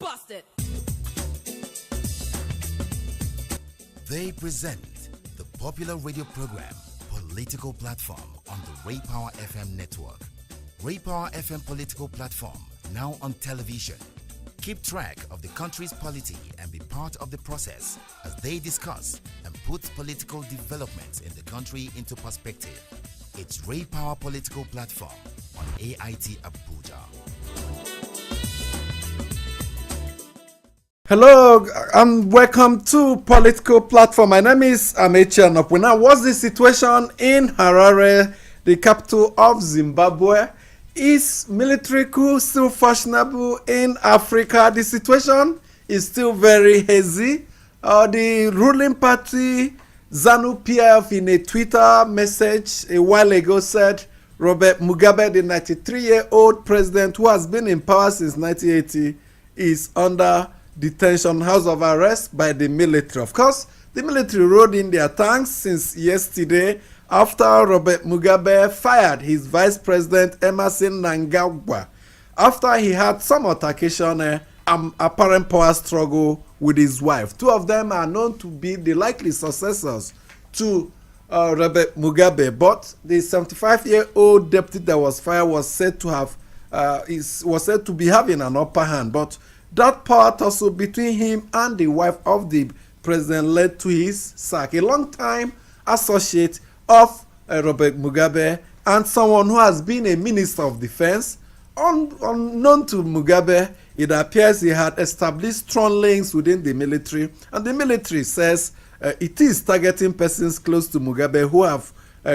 Bust it. They present the popular radio program Political Platform on the Ray Power FM network. Ray Power FM Political Platform, now on television. Keep track of the country's polity and be part of the process as they discuss and put political developments in the country into perspective. It's Ray Power Political Platform on AIT Abuja. Hello and welcome to Political Platform. My name is Amechi Anopwe. Now, what's the situation in Harare, the capital of Zimbabwe? Is military coup still fashionable in Africa? The situation is still very hazy. The ruling party, ZANU-PF, in a Twitter message a while ago said Robert Mugabe, the 93-year-old president who has been in power since 1980, is under detention, house of arrest by the military. Of course, the military rode in their tanks since yesterday after Robert Mugabe fired his vice president Emerson Mnangagwa after he had some altercation, apparent power struggle with his wife. Two of them are known to be the likely successors to Robert Mugabe, but the 75-year-old deputy that was fired was said to have was said to be having an upper hand, but that power tussle between him and the wife of the president led to his sack. A long-time associate of Robert Mugabe and someone who has been a minister of defense, unknown to Mugabe, it appears he had established strong links within the military, and the military says it is targeting persons close to Mugabe who have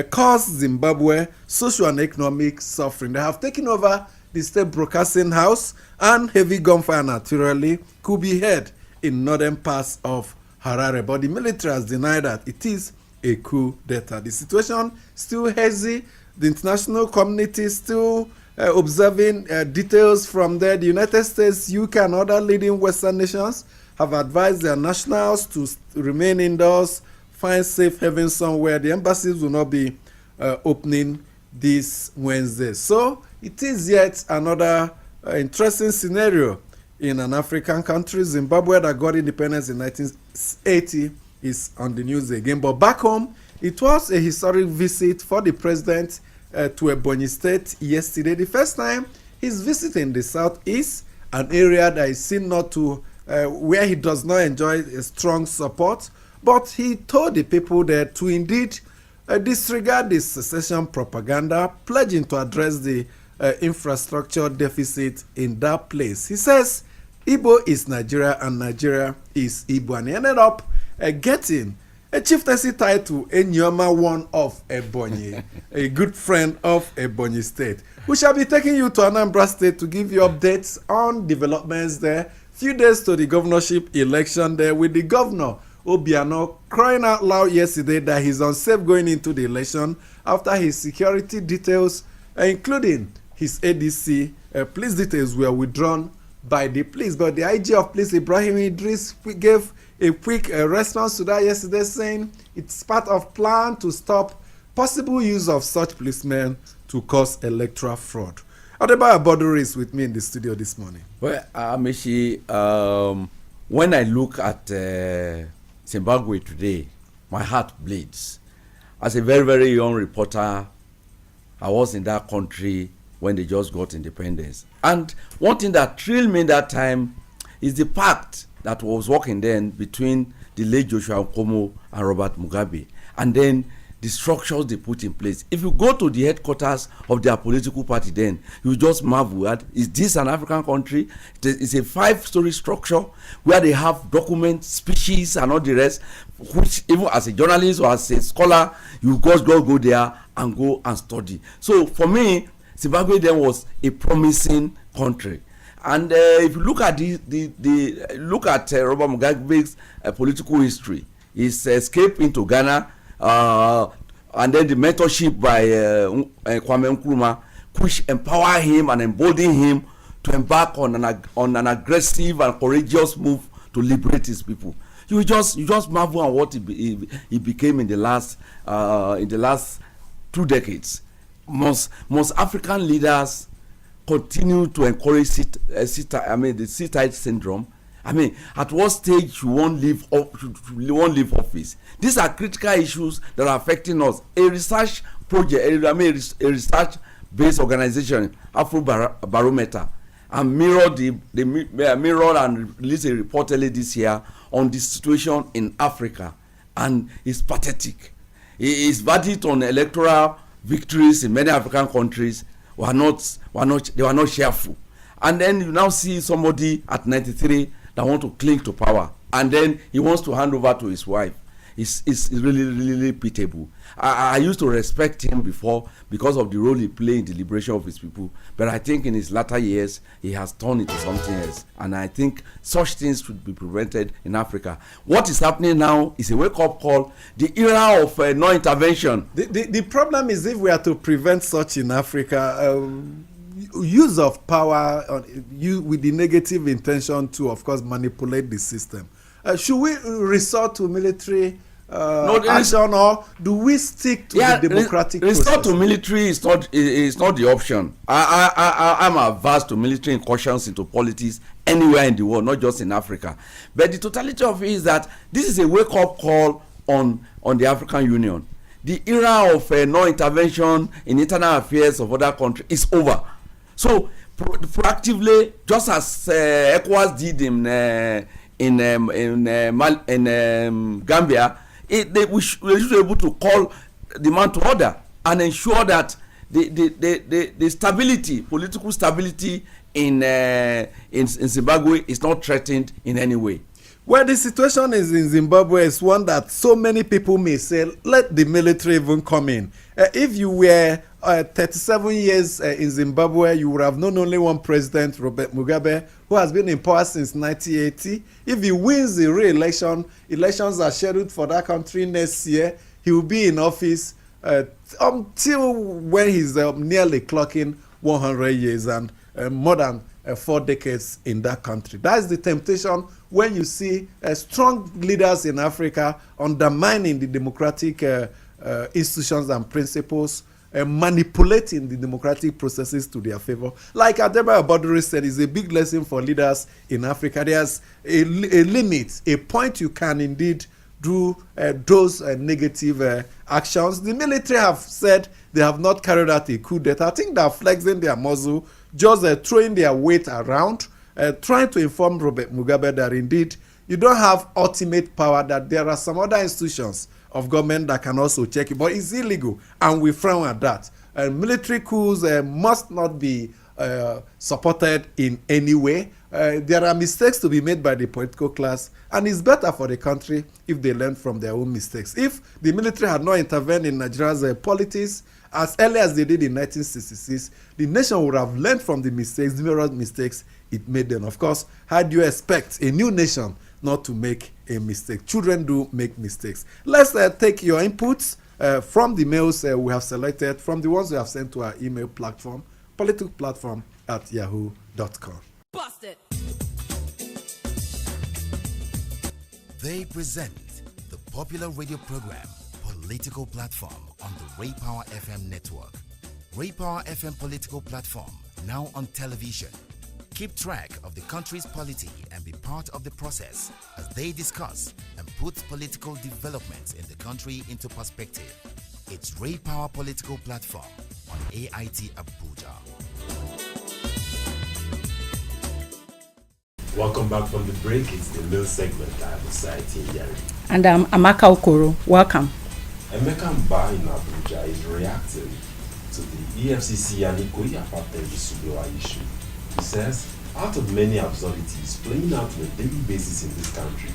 caused Zimbabwe social and economic suffering. They have taken over the state broadcasting house, and heavy gunfire naturally could be heard in northern parts of Harare. But the military has denied that it is a coup d'etat. The situation still hazy. The international community is still observing details from there. The United States, UK, and other leading Western nations have advised their nationals to remain indoors, find safe haven somewhere. The embassies will not be opening this Wednesday. So it is yet another interesting scenario in an African country. Zimbabwe, that got independence in 1980, is on the news again. But back home, it was a historic visit for the president to Ebonyi State yesterday. The first time he's visiting the southeast, an area that is seen not to, where he does not enjoy a strong support. But he told the people there to indeed disregard the secession propaganda, pledging to address the infrastructure deficit in that place. He says Igbo is Nigeria and Nigeria is Igbo, and he ended up getting a chieftaincy title in Nyoma, one of Ebonyi, a good friend of Ebonyi State. We shall be taking you to Anambra State to give you updates on developments there. Few days to the governorship election there, with the governor Obiano crying out loud yesterday that he's unsafe going into the election after his security details, including his ADC police details, were withdrawn by the police. But the IG of police, Ibrahim Idris, gave a quick response to that yesterday, saying it's part of plan to stop possible use of such policemen to cause electoral fraud. Adebayo Boduri is with me in the studio this morning. Well, Amechi, when I look at Zimbabwe today, my heart bleeds. As a very, very young reporter, I was in that country when they just got independence. And one thing that thrilled me that time is the pact that was working then between the late Joshua Nkomo and Robert Mugabe, and then the structures they put in place. If you go to the headquarters of their political party, then you just marvel at, is this an African country? It's a 5-story structure where they have documents, speeches, and all the rest, which even as a journalist or as a scholar, you just go there and go and study. So for me, Zimbabwe then was a promising country. And if you look at Robert Mugabe's political history, his escape into Ghana, and then the mentorship by Kwame Nkrumah, which empower him and embolden him to embark on an aggressive and courageous move to liberate his people. You just marvel at what he became in the last 2 decades. Most African leaders continue to encourage the sit-tight syndrome? I mean, at what stage you won't leave office? These are critical issues that are affecting us. A research project, a research-based organization, Afrobarometer, and mirrored and released a report earlier this year on the situation in Africa, and it's pathetic. It's verdict on electoral victories in many African countries were not cheerful. And then you now see somebody at 93 that want to cling to power, and then he wants to hand over to his wife. It's really pitiable. I used to respect him before because of the role he played in the liberation of his people, but I think in his latter years he has turned into something else, and I think such things should be prevented in Africa. What is happening now is a wake-up call. The era of no intervention. The problem is, if we are to prevent such in Africa, use of power with the negative intention to, of course, manipulate the system. Should we resort to military action, or do we stick to the democratic process? Resort to military is not the option. I'm averse to military incursions into politics anywhere in the world, not just in Africa. But the totality of it is that this is a wake-up call on the African Union. The era of no intervention in internal affairs of other countries is over. So proactively, just as ECOWAS did in Gambia, we should be able to call the man to order and ensure that the stability, political stability in Zimbabwe is not threatened in any way. Well, the situation is in Zimbabwe is one that so many people may say, let the military even come in. If you were 37 years in Zimbabwe, you would have known only one president, Robert Mugabe, who has been in power since 1980. If he wins the re-election, elections are scheduled for that country next year. He will be in office until when he's nearly clocking 100 years and more than 4 decades in that country. That's the temptation when you see strong leaders in Africa undermining the democratic institutions and principles, manipulating the democratic processes to their favor. Like Anambra Aboduri said, it's a big lesson for leaders in Africa. There's a limit, a point you can indeed do those negative actions. The military have said they have not carried out a coup d'etat. I think they're flexing their muscle, just throwing their weight around, trying to inform Robert Mugabe that indeed you don't have ultimate power, that there are some other institutions of government that can also check it, but it's illegal, and we frown at that. Military coups must not be supported in any way. There are mistakes to be made by the political class, and it's better for the country if they learn from their own mistakes. If the military had not intervened in Nigeria's politics as early as they did in 1966, the nation would have learned from the mistakes, the mirror mistakes it made then. Of course, how do you expect a new nation not to make a mistake? Children do make mistakes. Let's take your inputs from the mails we have selected, from the ones we have sent to our email platform, politicalplatform@yahoo.com. Busted. They present the popular radio program Political Platform on the Ray Power FM network. Ray Power FM Political Platform, now on television. Keep track of the country's polity and be part of the process as they discuss and put political developments in the country into perspective. It's Ray Power Political Platform on AIT Abuja. Welcome back from the break. It's the news segment. I have Society in Yari. And I'm Amaka Okoro. Welcome. Emeka Mba in Abuja is reacting to the EFCC and Ikoyi Apartheid Whistleblower issue. He says, out of many absurdities playing out on a daily basis in this country,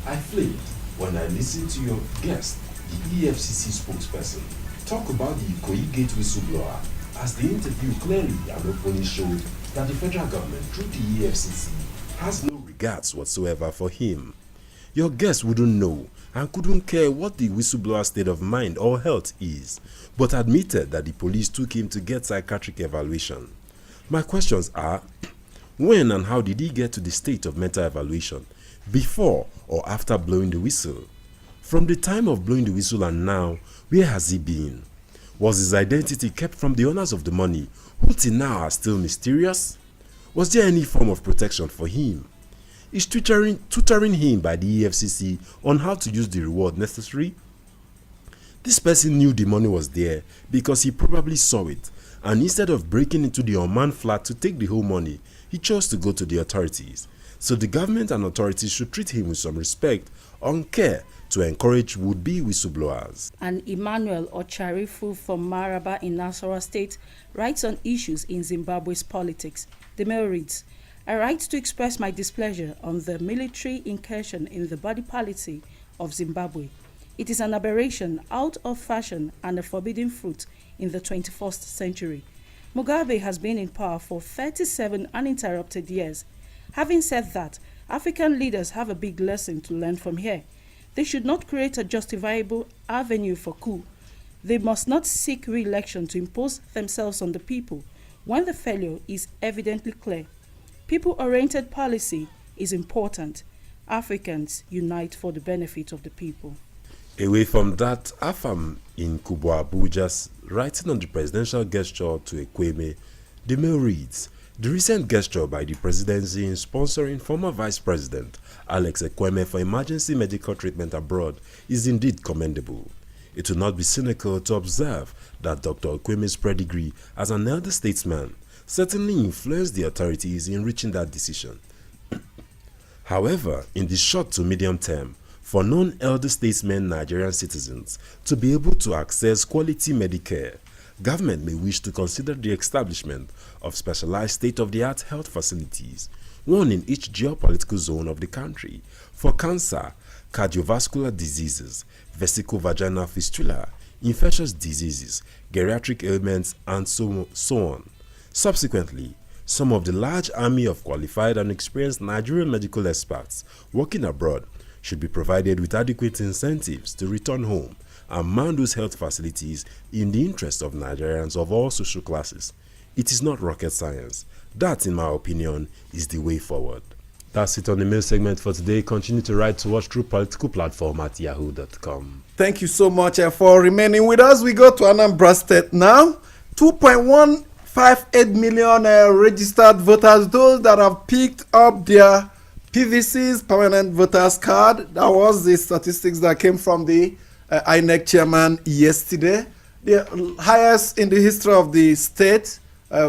I flipped when I listened to your guest, the EFCC spokesperson, talk about the Ikoyi Gate whistleblower, as the interview clearly and openly showed that the federal government, through the EFCC, has no regards whatsoever for him. Your guest wouldn't know and couldn't care what the whistleblower's state of mind or health is, but admitted that the police took him to get psychiatric evaluation. My questions are, when and how did he get to the state of mental evaluation? Before or after blowing the whistle? From the time of blowing the whistle and now, where has he been? Was his identity kept from the owners of the money who till now are still mysterious? Was there any form of protection for him? Is tutoring him by the EFCC on how to use the reward necessary? This person knew the money was there because he probably saw it, and instead of breaking into the unmanned flat to take the whole money, he chose to go to the authorities. So the government and authorities should treat him with some respect and care to encourage would-be whistleblowers. And Emmanuel Ocharifu from Maraba in Nasarawa State writes on issues in Zimbabwe's politics. The mail reads, I write to express my displeasure on the military incursion in the body policy of Zimbabwe. It is an aberration, out of fashion, and a forbidden fruit in the 21st century. Mugabe has been in power for 37 uninterrupted years. Having said that, African leaders have a big lesson to learn from here. They should not create a justifiable avenue for coup. They must not seek re-election to impose themselves on the people when the failure is evidently clear. People-oriented policy is important. Africans unite for the benefit of the people. Away from that, Afam in Kubwa Abuja's writing on the presidential gesture to Ekweme, the mail reads, the recent gesture by the presidency in sponsoring former Vice President Alex Ekweme for emergency medical treatment abroad is indeed commendable. It will not be cynical to observe that Dr. Ekweme's pedigree as an elder statesman certainly influenced the authorities in reaching that decision. However, in the short to medium term, for non-elder statesmen Nigerian citizens to be able to access quality Medicare, government may wish to consider the establishment of specialized state-of-the-art health facilities, one in each geopolitical zone of the country, for cancer, cardiovascular diseases, vesico-vaginal fistula, infectious diseases, geriatric ailments, and so on. Subsequently, some of the large army of qualified and experienced Nigerian medical experts working abroad should be provided with adequate incentives to return home and man those health facilities in the interest of Nigerians of all social classes. It is not rocket science. That, in my opinion, is the way forward. That's it on the mail segment for today. Continue to write to us through political platform at yahoo.com. Thank you so much for remaining with us. We go to Anambra State now. 2.158 million registered voters, those that have picked up their PVC's permanent voters card. That was the statistics that came from the INEC chairman yesterday. The highest in the history of the state.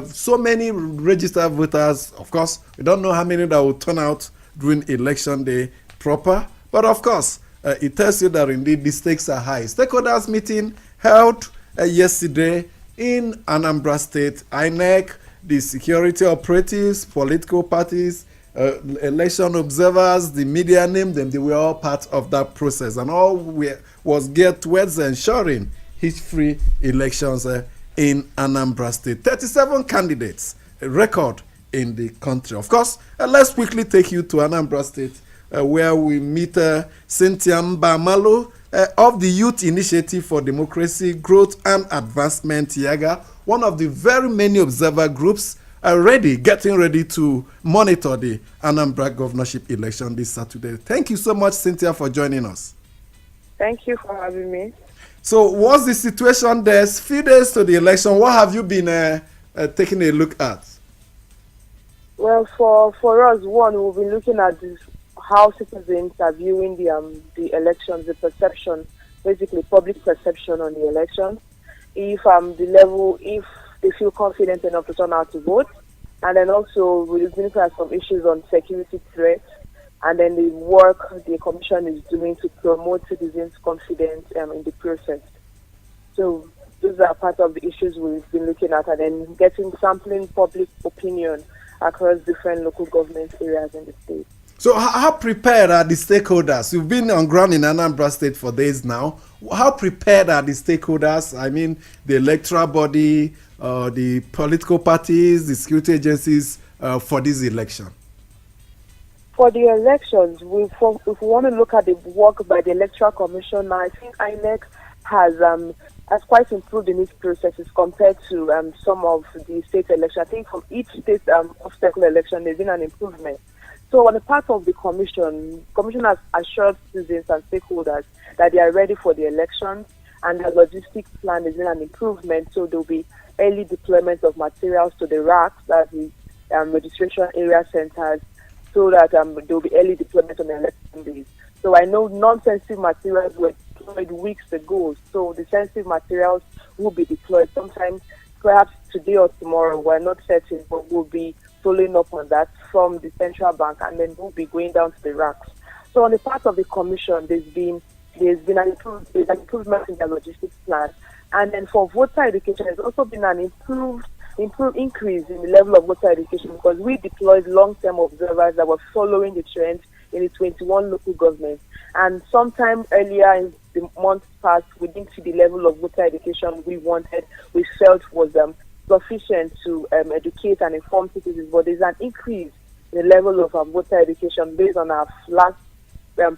So many registered voters. Of course, we don't know how many that will turn out during election day proper. But of course, it tells you that indeed the stakes are high. Stakeholders meeting held yesterday in Anambra State. INEC, the security operatives, political parties, election observers, the media named them. They were all part of that process, and all was geared towards ensuring hitch-free elections in Anambra State. 37 candidates, a record in the country. Of course, let's quickly take you to Anambra State, where we meet Cynthia Mbamalo of the Youth Initiative for Democracy, Growth and Advancement, YAGA, one of the very many observer groups getting ready to monitor the Anambra governorship election this Saturday. Thank you so much, Cynthia, for joining us. Thank you for having me. So what's the situation? There's few days to the election. What have you been taking a look at? Well, for us, one, we've been looking at how citizens are viewing the elections, the perception, basically public perception on the elections. If if they feel confident enough to turn out to vote, and then also we're looking at some issues on security threats, and then the work the commission is doing to promote citizens' confidence in the process. So those are part of the issues we've been looking at, and then sampling public opinion across different local government areas in the state. So how prepared are the stakeholders? You've been on ground in Anambra State for days now. How prepared are the stakeholders? I mean, the electoral body, the political parties, the security agencies for this election? For the elections, if we want to look at the work by the Electoral Commission, I think INEC has quite improved in its processes compared to some of the state elections. I think from each state obstacle election, there's been an improvement. So on the part of the commission has assured citizens and stakeholders that they are ready for the elections, and the logistics plan is in an improvement. So there will be early deployment of materials to the racks, that's the registration area centers, so that there will be early deployment on the election days. So I know non-sensitive materials were deployed weeks ago, so the sensitive materials will be deployed sometime, perhaps today or tomorrow. We're not certain, but we'll be following up on that from the central bank, and then we'll be going down to the racks. So on the part of the commission, there's been an improvement in the logistics plan, and then for voter education, there's also been an improved increase in the level of voter education, because we deployed long-term observers that were following the trend in the 21 local governments. And sometime earlier in the month past, we didn't see the level of voter education we felt was sufficient to educate and inform citizens. But there's an increase in the level of voter education based on our last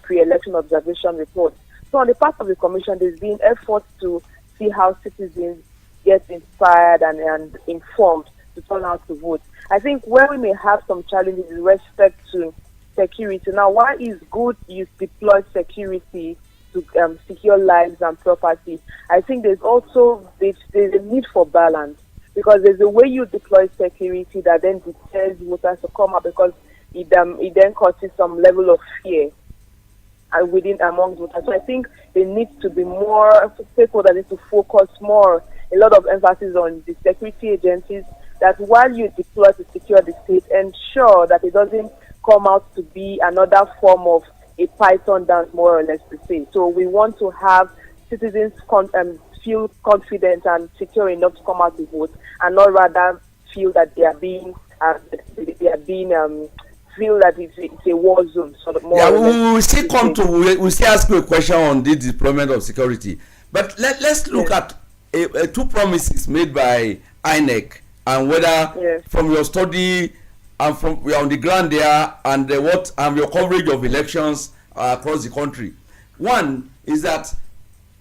pre-election observation report. So on the part of the commission, there's been efforts to see how citizens get inspired and informed to turn out to vote. I think where we may have some challenges with respect to security. Now, why is good you deploy security to secure lives and property? I think there's a need for balance, because there's a way you deploy security that then deters voters to come out, because it then causes some level of fear among voters. So I think there needs to be more stakeholders need to focus more, a lot of emphasis on the security agencies, that while you deploy to secure the state, ensure that it doesn't come out to be another form of a python dance, more or less, to say. So we want to have citizens feel confident and secure enough to come out to vote, and not rather feel that they are being feel that it's a war zone, sort of more. Yeah, we will still ask you a question on the deployment of security, but let's look at two promises made by INEC, and whether from your study and from on the ground there, and your coverage of elections across the country. One is that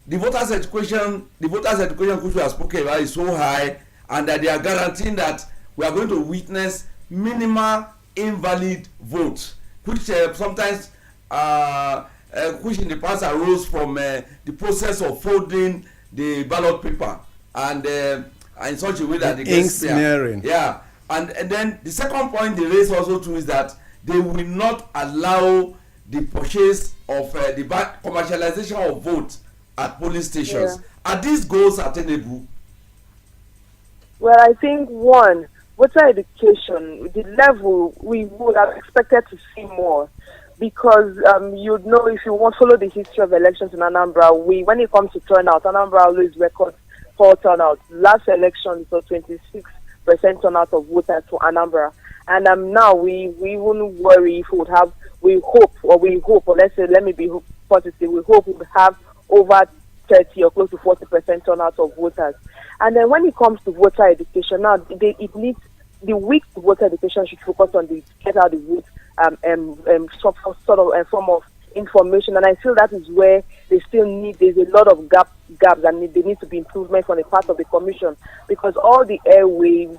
the voters education which we have spoken about is so high, and that they are guaranteeing that we are going to witness minimal invalid votes, which sometimes which in the past arose from the process of folding the ballot paper and in such a way that the ink smearing. Yeah, and then the second point they raise also too is that they will not allow the purchase of the commercialization of votes at polling stations. Are these goals attainable? Well, I think one, voter education, the level we would have expected to see more, because you'd know, if you want to follow the history of elections in Anambra, when it comes to turnout, Anambra always records poor turnout. Last election, so 26% turnout of voters for Anambra, and now we wouldn't worry if we hope, or let me be positive, we hope we would have over 30 or close to 40% turnout of voters. And then when it comes to voter education, now the week voter education should focus on the get out the vote form of information, and I feel that is where there's a lot of gaps and they need to be improvement on the part of the commission, because all the airwaves,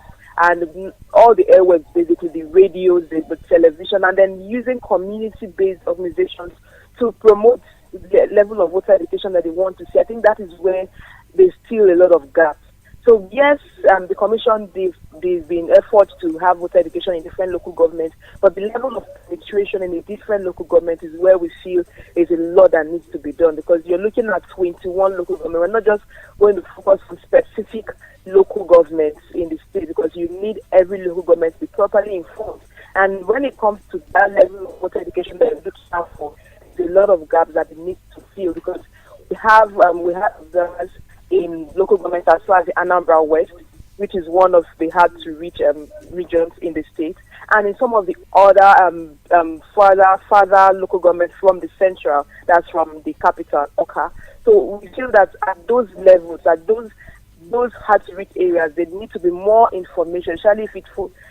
basically the radios, the television, and then using community-based organizations to promote the level of voter education that they want to see. I think that is where there's still a lot of gaps. So yes, the commission, they've been efforts to have voter education in different local governments, but the level of penetration in the different local governments is where we feel there's a lot that needs to be done, because you're looking at 21 local governments. We're not just going to focus on specific local governments in the state, because you need every local government to be properly informed. And when it comes to that level of voter education that we're looking out for, there's a lot of gaps that it needs to fill, because we have observers in local governments as far as the Anambra West, which is one of the hard to reach regions in the state, and in some of the other further local governments from the central, that's from the capital, Oka. So we feel that at those levels, at those hard to reach areas, there need to be more information, especially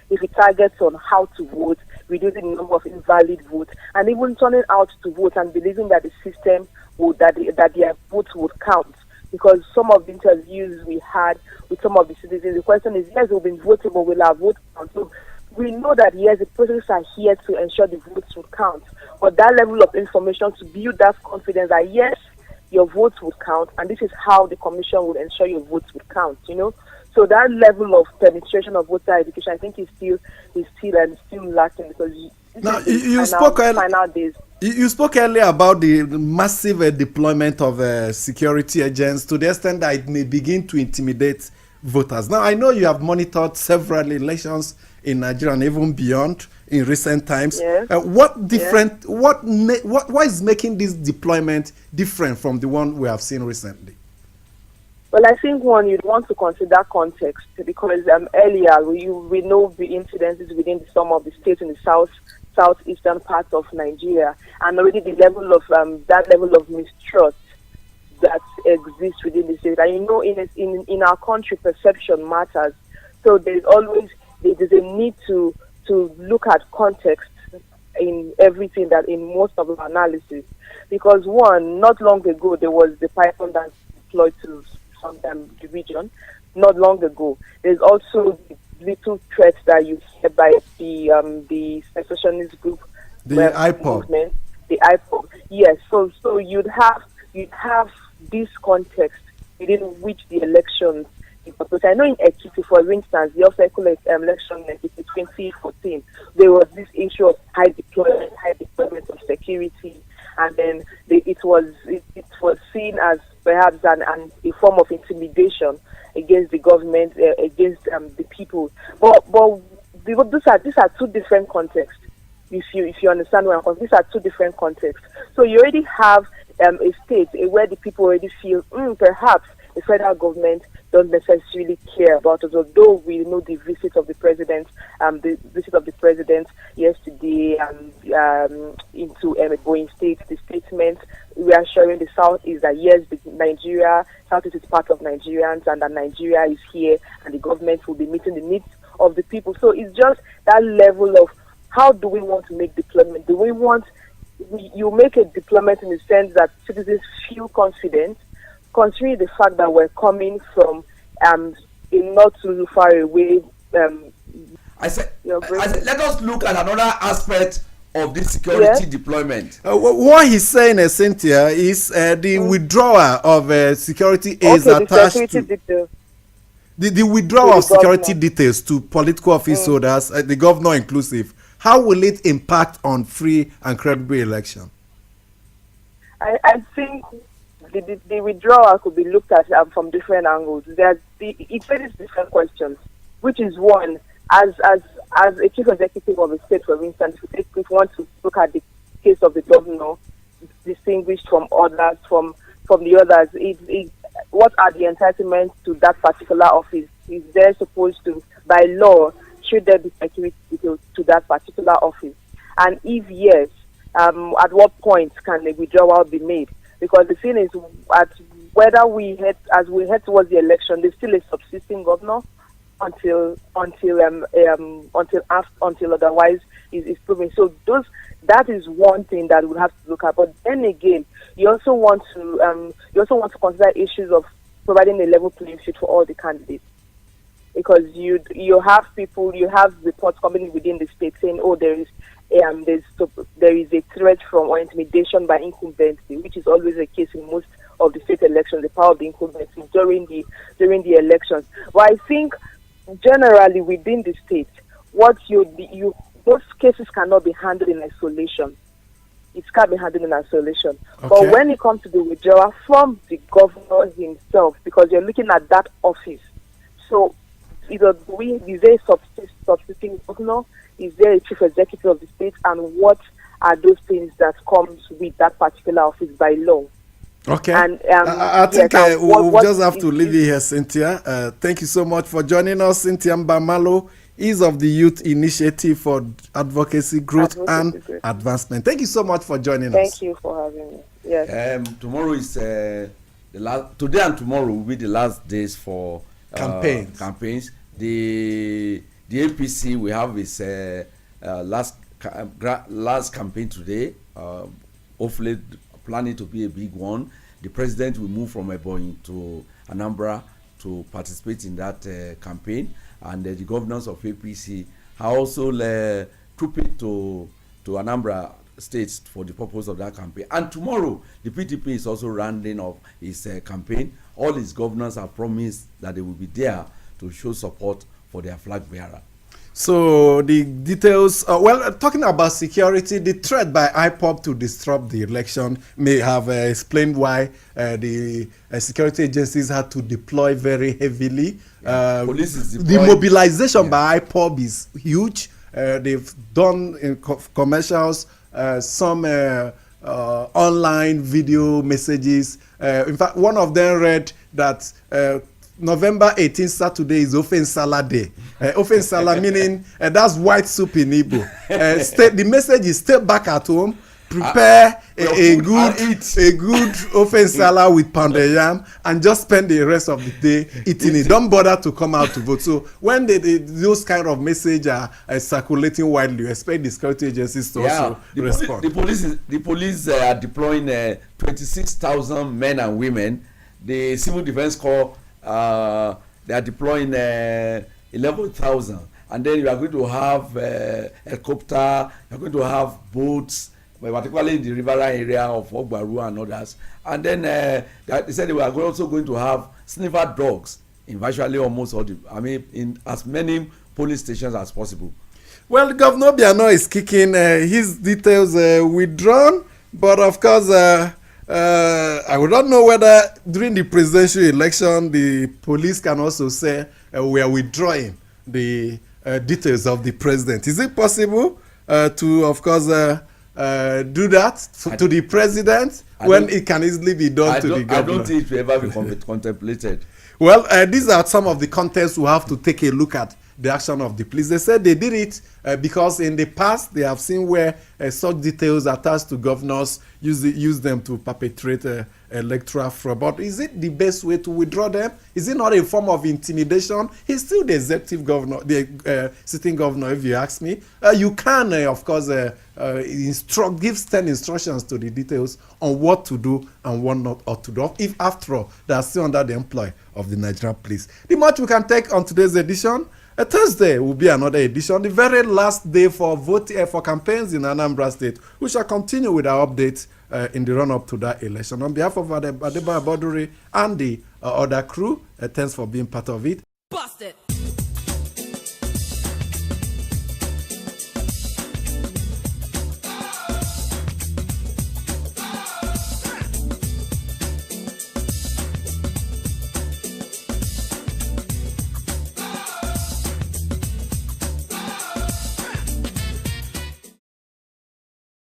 if it targets on how to vote, reducing the number of invalid votes, and even turning out to vote and believing that the system that their votes would count. Because some of the interviews we had with some of the citizens, the question is, yes, we've been voting, but will our vote count? So we know that, yes, the processes are here to ensure the votes will count. But that level of information to build that confidence that, yes, your votes would count, and this is how the commission would ensure your votes would count. So that level of penetration of voter education, I think, is still lacking, because now you spoke final days. You spoke earlier about the massive deployment of security agents, to the extent that it may begin to intimidate voters. Now, I know you have monitored several elections in Nigeria and even beyond in recent times. Yes. What is making this deployment different from the one we have seen recently? Well, I think one, you'd want to consider context, because earlier we know the incidences within some of the states in the southeastern part of Nigeria, and already the level of that level of mistrust that exists within the state. And in our country, perception matters. So there's a need to look at context in everything, that in most of our analysis, because one, not long ago there was the python that deployed to some the region. Not long ago, there's also the little threats that you hear by the secessionist group, the IPOB movement, the IPOB. Yes, so you'd have this context within which the elections. Because I know in Ekiti, for instance, the off-cycle election in Ekiti 2014, there was this issue of high deployment of security, and then it was seen as perhaps a form of intimidation against the government, against the people. But these are two different contexts. If you understand what I'm saying, these are two different contexts. So you already have a state where the people already feel perhaps the federal government don't necessarily care about us, although we know the visit of the president yesterday into Ebonyi State. The statement reassuring the South is that yes, Southeast is part of Nigerians, and that Nigeria is here, and the government will be meeting the needs of the people. So it's just that level of how do we want to make deployment? Do we want you make a deployment in the sense that citizens feel confident, considering the fact that we're coming from a not too far away. I said, let us look at another aspect of this security deployment. What he's saying, Cynthia, is the withdrawal of security aids attached to the withdrawal of security details to political office holders, the governor inclusive. How will it impact on free and credible election? I think the withdrawal could be looked at from different angles. It raises different questions, which is one, as a chief executive of a state, for instance, if we want to look at the case of the governor, distinguished from others, from the others, what are the entitlements to that particular office? Is there supposed to, by law, should there be security details to that particular office? And if yes, at what point can the withdrawal be made? Because the thing is, whether we head towards the election, there's still a subsisting governor until otherwise is proven. So that is one thing that we'll have to look at. But then again, you also want to consider issues of providing a level playing field for all the candidates, because you have reports coming within the state saying, oh, there is a threat from or intimidation by incumbency, which is always the case in most of the state elections, the power of the incumbency during the elections. But I think generally within the state, those cases cannot be handled in isolation. It can't be handled in isolation. Okay. But when it comes to the withdrawal from the governor himself, because you're looking at that office, so is there a substituting governor? Is there a chief executive of the state? And what are those things that comes with that particular office by law? Okay. And I think we'll just have to leave it here, Cynthia. Thank you so much for joining us. Cynthia Mbamalo is of the Youth Initiative for Advocacy, Growth and Advancement. Thank you so much for joining us. Thank you for having me. Yes. Tomorrow is the last. Today and tomorrow will be the last days for campaigns. The APC we have is last campaign today. Hopefully, planning to be a big one. The president will move from Ebonyi to Anambra to participate in that campaign, and the governors of APC are also trooping to Anambra states for the purpose of that campaign. And tomorrow, the PDP is also rounding up its campaign. All its governors have promised that they will be there to show support for their flag bearer. So the details, talking about security, the threat by IPOB to disrupt the election may have explained why the security agencies had to deploy very heavily. Police is the mobilization by IPOB is huge. They've done commercials, some online video messages. In fact, one of them read that November 18th, Saturday, is Ofen Salah Day. Ofen Salah meaning that's white soup in Igbo. The message is stay back at home, prepare a good Ofen Salah with pounded yam, and just spend the rest of the day eating it. Don't bother to come out to vote. So when those kind of message are circulating widely, you expect the security agencies to also respond. The police are deploying 26,000 men and women. The Civil Defense Corps, they are deploying 11,000, and then you are going to have helicopter, you are going to have boats, particularly in the riverine area of Ogbaru and others. And then they said they were also going to have sniffer dogs in virtually almost all in as many police stations as possible. Well, Governor Biano is kicking his details withdrawn, but of course, I would not know whether during the presidential election the police can also say we are withdrawing the details of the president. Is it possible to, of course, do that to the president when it can easily be done to the governor? I don't think it will ever be contemplated. Well, these are some of the contents we have to take a look at the action of the police. They said they did it because in the past they have seen where such details attached to governors use them to perpetrate electoral fraud. But is it the best way to withdraw them? Is it not a form of intimidation? He's still the executive governor, the sitting governor, if you ask me. You can, of course, give 10 instructions to the details on what to do and what not ought to do. If, after all, they are still under the employ of the Nigerian police. The much we can take on today's edition. Thursday will be another edition, the very last day for voting for campaigns in Anambra State. We shall continue with our updates in the run-up to that election. On behalf of Adeba Boduri and the other crew, thanks for being part of it. Bust it.